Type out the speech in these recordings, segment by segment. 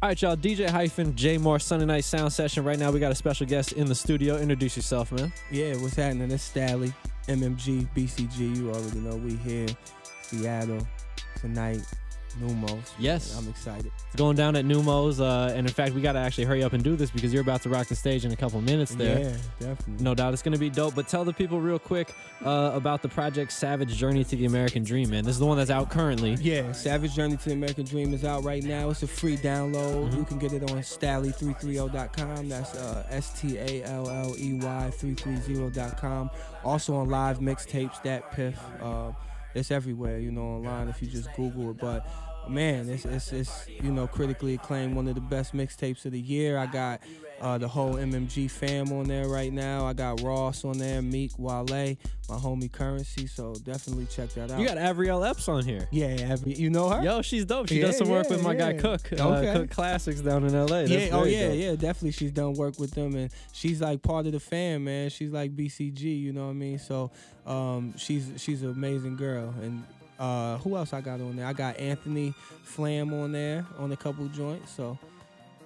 All right, y'all. DJ Hyphen, J Moore, Sunday Night Sound Session. Right now, we got a special guest in the studio. Introduce yourself, man. Yeah, what's happening? It's Stalley, MMG, BCG. You already know we here. Seattle tonight. Numos. Yes. I'm excited. It's going down at Numos. And in fact, we got to actually hurry up and do this because you're about to rock the stage in a couple minutes there. Yeah, definitely. No doubt. It's going to be dope. But tell the people real quick about the project Savage Journey to the American Dream, man. This is the one that's out currently. Yeah, Savage Journey to the American Dream is out right now. It's a free download. You can get it on Stalley330.com. That's Stalley330.com. Also on live mixtapes, that piff. It's everywhere, you know, online if you just Google it. But man, it's you know, critically acclaimed, one of the best mixtapes of the year. I got the whole MMG fam on there right now. I got Ross on there, Meek, Wale, my homie Currency. So definitely check that out. You got Avriel Epps on here. Yeah, you know her? Yo, she's dope. She does some work with my guy Cook. Cook Classics down in LA. That's dope. Definitely. She's done work with them, and she's like part of the fam, man. She's like BCG, you know what I mean? So she's an amazing girl. And who else I got on there? I got Anthony Flam on there on a couple joints. So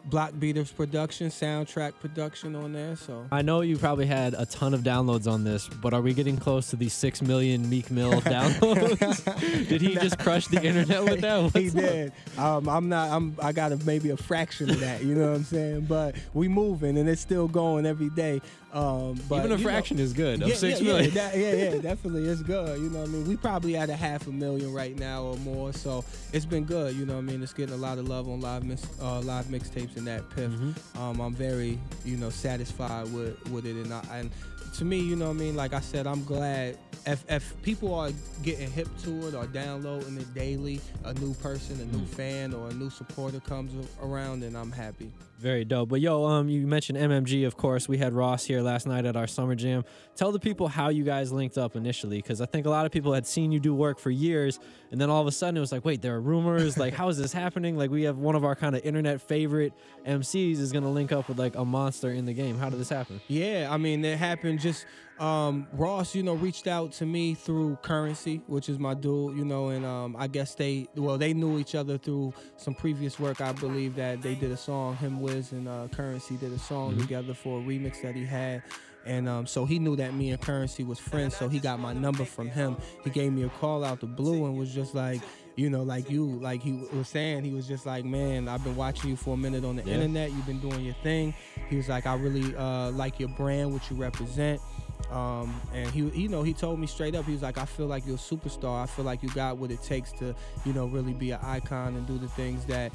Block Beaters production, soundtrack production on there. So I know you probably had a ton of downloads on this, but are we getting close to the 6 million Meek Mill downloads? Did he just crush the internet with that? He did. I got maybe a fraction of that, you know what I'm saying? But we moving and it's still going every day. But even a fraction is good of 6 million. Yeah, definitely it's good. You know what I mean? We probably at 500,000 right now or more, so it's been good. You know what I mean? It's getting a lot of love on live mixtapes and that piff. I'm very, you know, satisfied with it, and to me, you know what I mean? Like I said, I'm glad if people are getting hip to it or downloading it daily, a new person, a new fan, or a new supporter comes around, and I'm happy. Very dope. But yo, you mentioned MMG, of course. We had Ross here last night at our summer jam. Tell the people how you guys linked up initially, because I think a lot of people had seen you do work for years, and then all of a sudden it was like, wait, there are rumors. Like, how is this happening? Like, we have one of our kind of internet favorite MCs is going to link up with like a monster in the game. How did this happen? Yeah, I mean, it happened just Ross, you know, reached out to me through Currency, which is my dude, you know, and I guess they knew each other through some previous work. I believe that they did a song, him, Wiz, and Currency did a song together for a remix that he had. And so he knew that me and Currency was friends, so he got my number from him. He gave me a call out the blue and was just like, you know, like he was saying, he was just like, man, I've been watching you for a minute on the internet. You've been doing your thing. He was like, I really like your brand, what you represent. And he, you know, he told me straight up, he was like, I feel like you're a superstar. I feel like you got what it takes to, you know, really be an icon and do the things that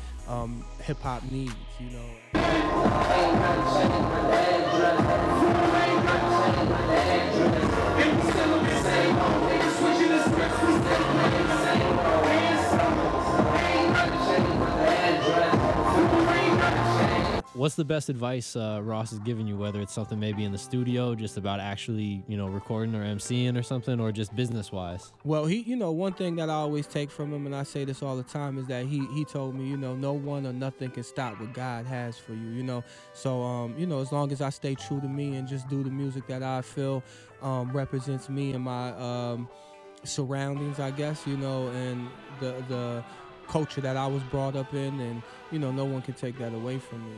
hip hop needs, you know. What's the best advice Ross has given you, whether it's something maybe in the studio, just about actually, you know, recording or MCing or something, or just business-wise? Well, you know, one thing that I always take from him, and I say this all the time, is that he told me, you know, no one or nothing can stop what God has for you, you know. So, you know, as long as I stay true to me and just do the music that I feel represents me and my surroundings, I guess, you know, and the culture that I was brought up in, and you know, no one can take that away from me,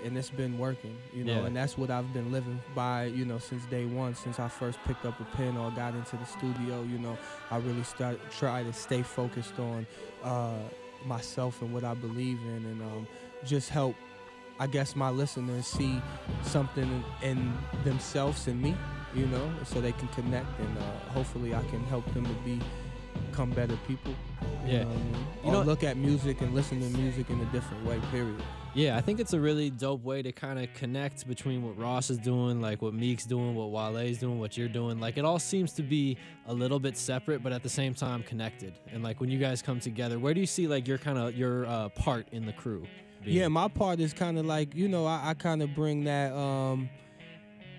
and it's been working, you know, and that's what I've been living by, you know, since day one, since I first picked up a pen or got into the studio. You know, I really try to stay focused on myself and what I believe in, and just help, I guess, my listeners see something in themselves and me, you know, so they can connect, and hopefully I can help them to become better people. You know what I mean? Or look at music and listen to music in a different way, period. Yeah, I think it's a really dope way to kind of connect between what Ross is doing, like what Meek's doing, what Wale's doing, what you're doing. Like, it all seems to be a little bit separate, but at the same time connected. And like, when you guys come together, where do you see like your part in the crew being? Yeah, my part is kind of like, you know, I kind of bring that,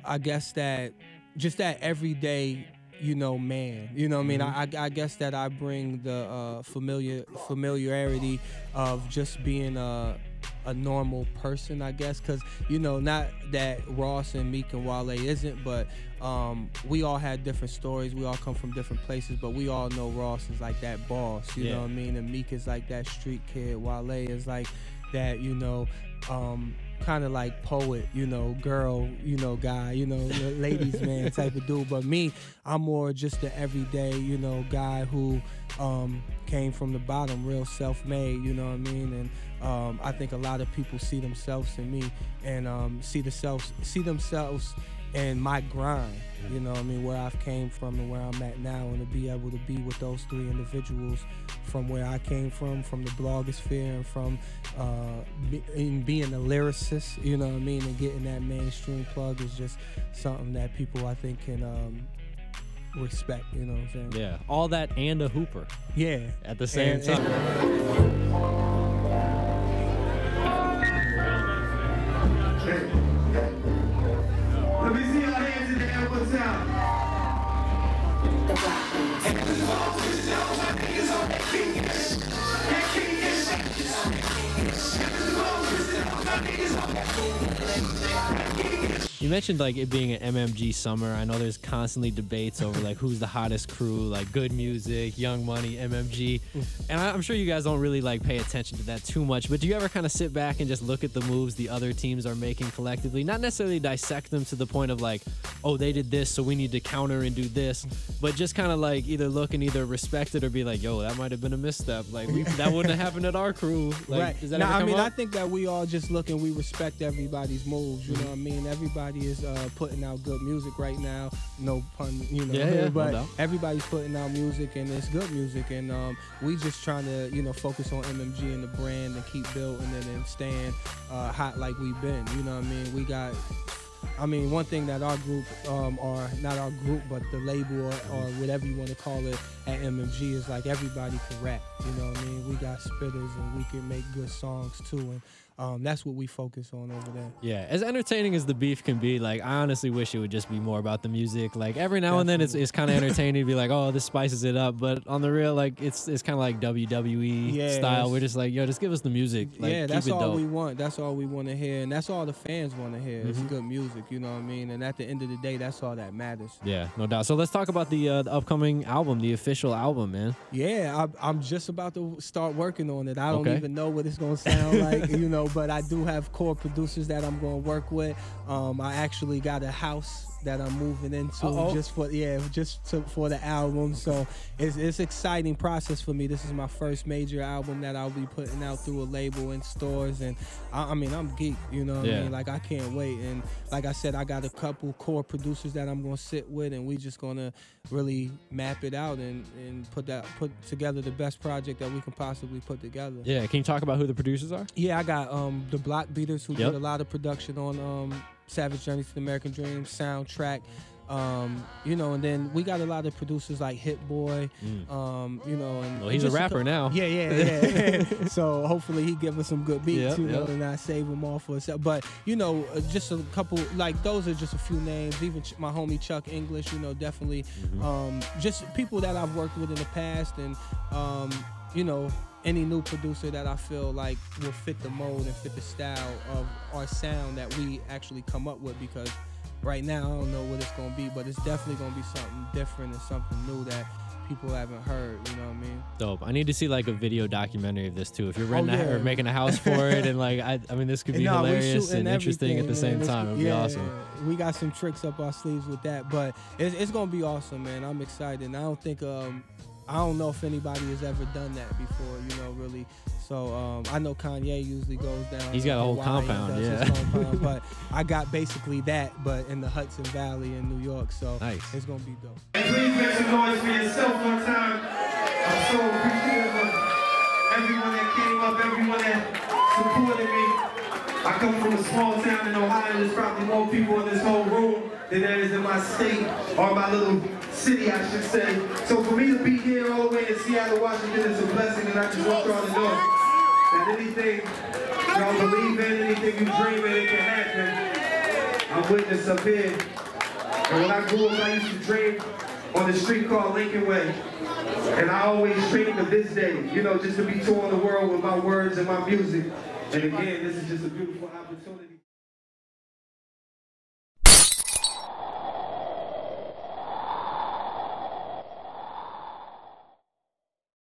I guess that, just that everyday, you know, man, you know what I mean? I guess that I bring the familiarity of just being a normal person, I guess, because, you know, not that Ross and Meek and Wale isn't, but we all had different stories. We all come from different places, but we all know Ross is like that boss, you know what I mean? And Meek is like that street kid. Wale is like that, you know, kind of like poet, you know, girl, you know, guy, you know, ladies man type of dude. But me, I'm more just the everyday, you know, guy who came from the bottom, real self-made, you know what I mean? And I think a lot of people see themselves in me and see themselves in my grind, you know what I mean, where I've came from and where I'm at now, and to be able to be with those three individuals from where I came from the blogosphere, and from being a lyricist, you know what I mean, and getting that mainstream plug is just something that people, I think, can respect, you know what I'm saying? Yeah, all that and a hooper. Yeah. At the same time. Let me see your hands in the air one time. You mentioned like it being an MMG summer. I know there's constantly debates over like who's the hottest crew, like Good Music, Young Money, MMG. And I'm sure you guys don't really like pay attention to that too much, but do you ever kind of sit back and just look at the moves the other teams are making collectively? Not necessarily dissect them to the point of like, oh, they did this, so we need to counter and do this, but just kind of like either look and either respect it or be like, yo, that might have been a misstep. Like that wouldn't have happened at our crew. Like, right. Does that now, ever come I mean, up? I think that we all just look and we respect everybody's moves. You know what I mean? Everybody is putting out good music right now. No pun, you know. Yeah, but no doubt. everybody's putting out music, and it's good music. And we just trying to, you know, focus on MMG and the brand and keep building it and staying hot like we've been. You know what I mean? We got. I mean, one thing that our group, or not our group, but the label or whatever you want to call it at MMG is like everybody can rap. You know what I mean? We got spitters and we can make good songs too. And that's what we focus on over there. Yeah, as entertaining as the beef can be, like I honestly wish it would just be more about the music. Like every now and then it's kind of entertaining to be like, oh, this spices it up, but on the real, like it's kind of like WWE style. We're just like, yo, just give us the music. Like, yeah, that's keep it all dope. we want. That's all we want to hear, and that's all the fans want to hear. It's good music, you know what I mean? And at the end of the day, that's all that matters. Yeah, no doubt. So let's talk about the upcoming album, the official album, man. Yeah, I'm just about to start working on it. I don't even know what it's gonna sound like, you know, but I do have core producers that I'm gonna work with. I actually got a house that I'm moving into just for the album. So it's exciting process for me. This is my first major album that I'll be putting out through a label in stores, and I mean I'm geeked, you know what I mean? Like I can't wait. And like I said, I got a couple core producers that I'm gonna sit with, and we just gonna really map it out and put together the best project that we can possibly put together. Yeah, can you talk about who the producers are? Yeah, I got the Block Beaters who did a lot of production on Savage Journey to the American Dream soundtrack. You know, and then we got a lot of producers like Hit Boy, you know, and well, he's a rapper now. Yeah. So hopefully he give us some good beats, you know, and I save them all for us. But you know, just a couple, like those are just a few names. Even my homie Chuck English, you know, definitely, just people that I've worked with in the past, and you know, any new producer that I feel like will fit the mold and fit the style of our sound that we actually come up with, because right now I don't know what it's gonna be, but it's definitely gonna be something different and something new that people haven't heard, you know what I mean? Dope. I need to see like a video documentary of this too. If you're renting or making a house for it, and like I mean this could be hilarious and interesting at the same time. It'd be awesome. We got some tricks up our sleeves with that, but it's gonna be awesome, man. I'm excited. And I don't think I don't know if anybody has ever done that before, you know, really. So I know Kanye usually goes down. He's got a whole compound, compound, but I got basically that, but in the Hudson Valley in New York. So it's gonna be dope. Please make some noise for yourself one time. I'm so appreciative of everyone that came up, everyone that supported me. I come from a small town in Ohio. There's probably more people in this whole room than there is in my state, or my little city, I should say. So for me to be here all the way in Seattle, Washington is a blessing, and I just want y'all to know that anything y'all believe in, anything you dream in, it can happen. I'm witness up here. And when I grew up, I used to dream on the street called Lincoln Way. And I always dreamed of this day, you know, just to be touring the world with my words and my music. And again, this is just a beautiful opportunity.